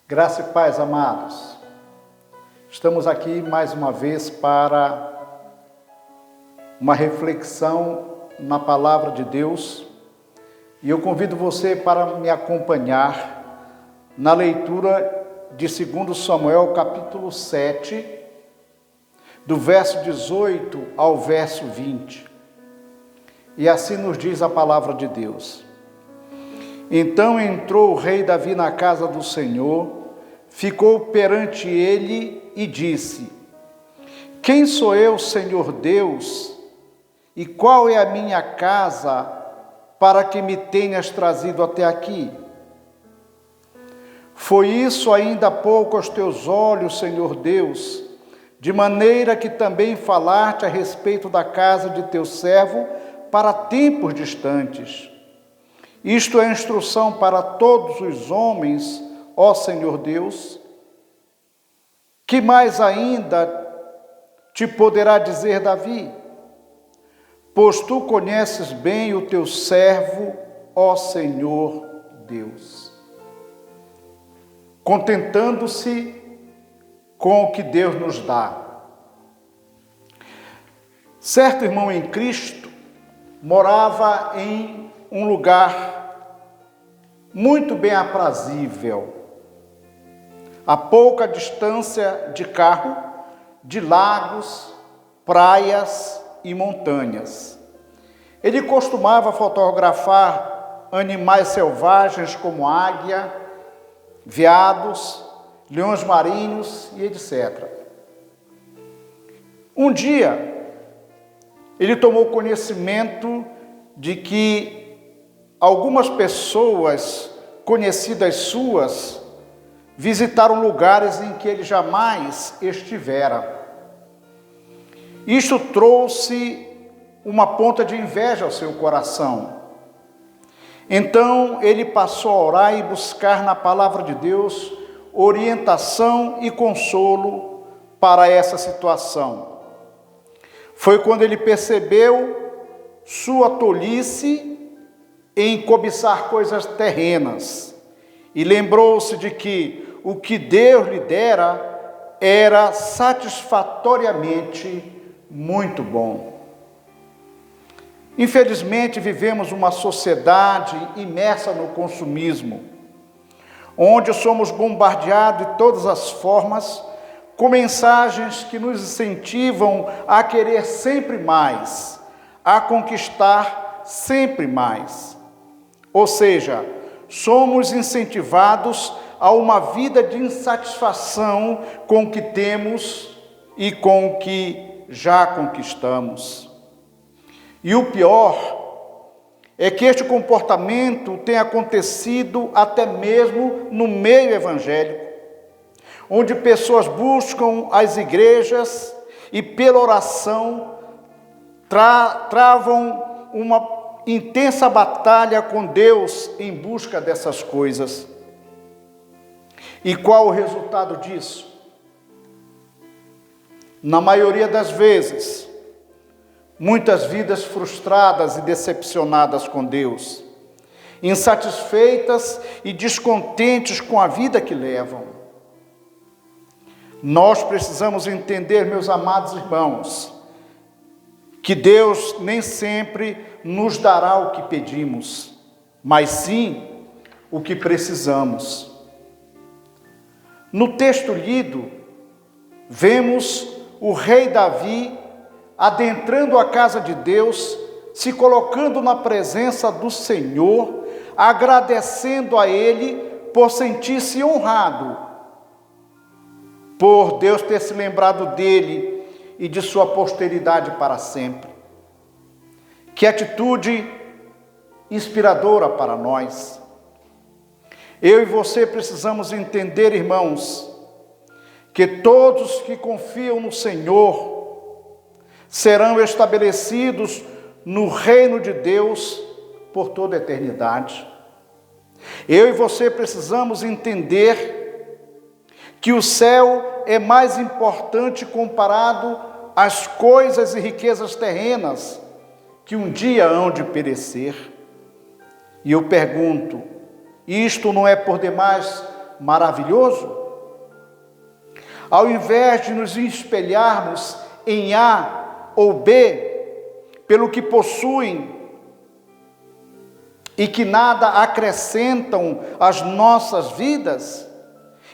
Graça e paz, amados. Estamos aqui mais uma vez para uma reflexão na palavra de Deus e eu convido você para me acompanhar na leitura de 2 Samuel, capítulo 7, do verso 18 ao verso 20. E assim nos diz a palavra de Deus. Então entrou o rei Davi na casa do Senhor, ficou perante ele e disse: Quem sou eu, Senhor Deus, e qual é a minha casa para que me tenhas trazido até aqui? Foi isso ainda há pouco aos teus olhos, Senhor Deus, de maneira que também falaste a respeito da casa de teu servo para tempos distantes. Isto é instrução para todos os homens, ó Senhor Deus. Que mais ainda te poderá dizer Davi? Pois tu conheces bem o teu servo, ó Senhor Deus. Contentando-se com o que Deus nos dá. Certo irmão em Cristo morava em um lugar muito bem aprazível, a pouca distância de carro, de lagos, praias e montanhas. Ele costumava fotografar animais selvagens como águia, veados, leões marinhos e etc. Um dia, ele tomou conhecimento de que algumas pessoas conhecidas suas visitaram lugares em que ele jamais estivera. Isto trouxe uma ponta de inveja ao seu coração. Então ele passou a orar e buscar na palavra de Deus orientação e consolo para essa situação. Foi quando ele percebeu sua tolice em cobiçar coisas terrenas e lembrou-se de que o que Deus lhe dera era satisfatoriamente muito bom. Infelizmente vivemos uma sociedade imersa no consumismo, onde somos bombardeados de todas as formas com mensagens que nos incentivam a querer sempre mais, a conquistar sempre mais. Ou seja, somos incentivados a uma vida de insatisfação com o que temos e com o que já conquistamos. E o pior é que este comportamento tem acontecido até mesmo no meio evangélico, onde pessoas buscam as igrejas e pela oração travam uma intensa batalha com Deus em busca dessas coisas. E qual o resultado disso? Na maioria das vezes, muitas vidas frustradas e decepcionadas com Deus, insatisfeitas e descontentes com a vida que levam. Nós precisamos entender, meus amados irmãos, que Deus nem sempre nos dará o que pedimos, mas sim o que precisamos. No texto lido, vemos o rei Davi adentrando a casa de Deus, se colocando na presença do Senhor, agradecendo a Ele por sentir-se honrado, por Deus ter se lembrado dele e de sua posteridade para sempre. Que atitude inspiradora para nós. Eu e você precisamos entender, irmãos, que todos que confiam no Senhor serão estabelecidos no reino de Deus por toda a eternidade. Eu e você precisamos entender que o céu é mais importante comparado às coisas e riquezas terrenas que um dia hão de perecer. E eu pergunto, isto não é por demais maravilhoso? Ao invés de nos espelharmos em A ou B, pelo que possuem e que nada acrescentam às nossas vidas,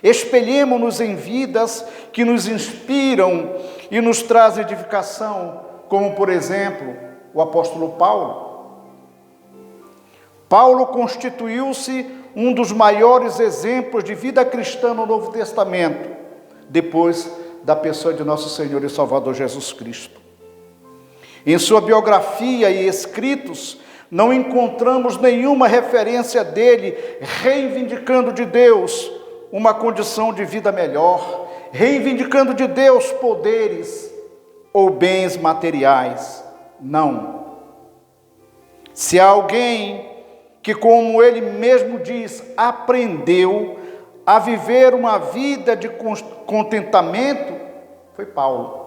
espelhemo-nos em vidas que nos inspiram e nos trazem edificação, como, por exemplo, o apóstolo Paulo. Paulo constituiu-se um dos maiores exemplos de vida cristã no Novo Testamento, depois da pessoa de nosso Senhor e Salvador Jesus Cristo. Em sua biografia e escritos, não encontramos nenhuma referência dele reivindicando de Deus uma condição de vida melhor, reivindicando de Deus poderes ou bens materiais. Não. Se há alguém que, como ele mesmo diz, aprendeu a viver uma vida de contentamento, foi Paulo.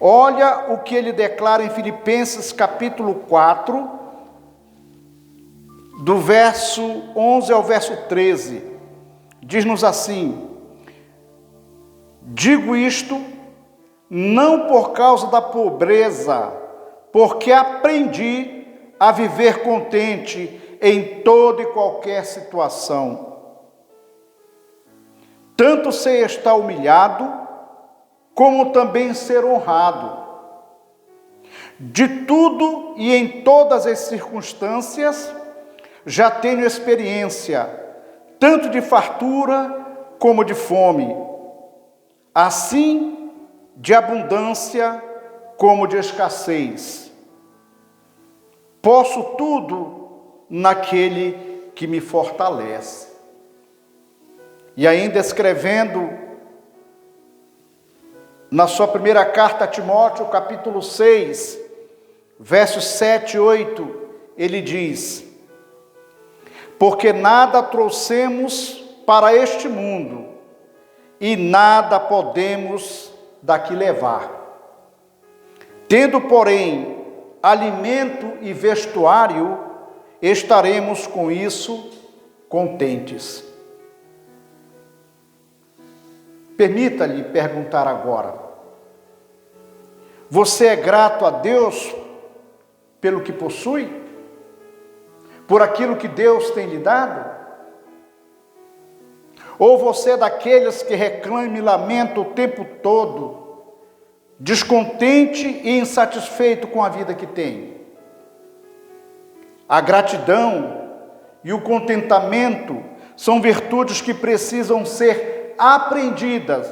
Olha o que ele declara em Filipenses capítulo 4, do verso 11 ao verso 13. Diz-nos assim: digo isto não por causa da pobreza, porque aprendi a viver contente em toda e qualquer situação. Tanto sei estar humilhado, como também ser honrado. De tudo e em todas as circunstâncias, já tenho experiência, tanto de fartura como de fome, assim de abundância como de escassez. Posso tudo naquele que me fortalece. E ainda escrevendo na sua primeira carta a Timóteo, capítulo 6, versos 7 e 8, ele diz: porque nada trouxemos para este mundo, e nada podemos daqui levar. Tendo, porém, alimento e vestuário, estaremos com isso contentes. Permita-lhe perguntar agora: você é grato a Deus pelo que possui? Por aquilo que Deus tem lhe dado? Ou você é daqueles que reclama e lamenta o tempo todo, descontente e insatisfeito com a vida que tem? A gratidão e o contentamento são virtudes que precisam ser aprendidas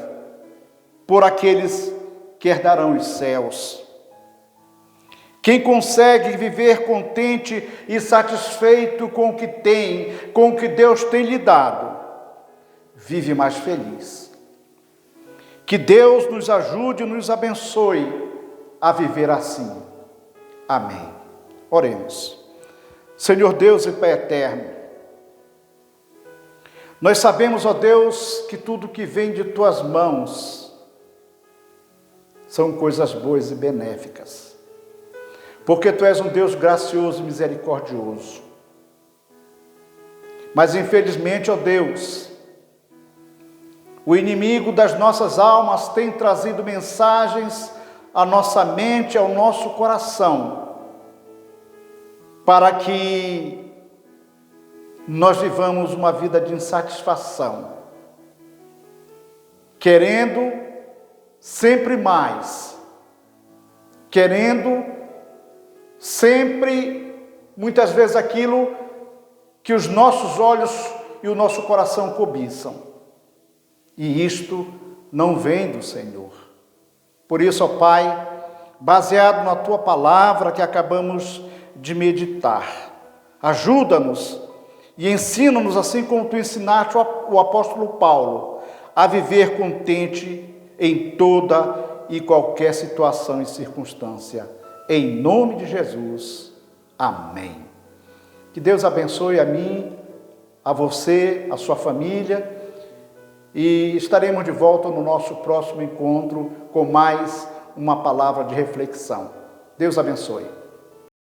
por aqueles que herdarão os céus. Quem consegue viver contente e satisfeito com o que tem, com o que Deus tem lhe dado, vive mais feliz. Que Deus nos ajude e nos abençoe a viver assim. Amém. Oremos. Senhor Deus e Pai eterno, nós sabemos, ó Deus, que tudo que vem de Tuas mãos são coisas boas e benéficas, porque Tu és um Deus gracioso e misericordioso. Mas infelizmente, ó Deus, o inimigo das nossas almas tem trazido mensagens à nossa mente, ao nosso coração, para que nós vivamos uma vida de insatisfação, querendo sempre mais, querendo sempre, muitas vezes, aquilo que os nossos olhos e o nosso coração cobiçam. E isto não vem do Senhor. Por isso, ó Pai, baseado na Tua palavra que acabamos de meditar, ajuda-nos e ensina-nos, assim como Tu ensinaste o apóstolo Paulo, a viver contente em toda e qualquer situação e circunstância. Em nome de Jesus. Amém. Que Deus abençoe a mim, a você, a sua família, e estaremos de volta no nosso próximo encontro com mais uma palavra de reflexão. Deus abençoe.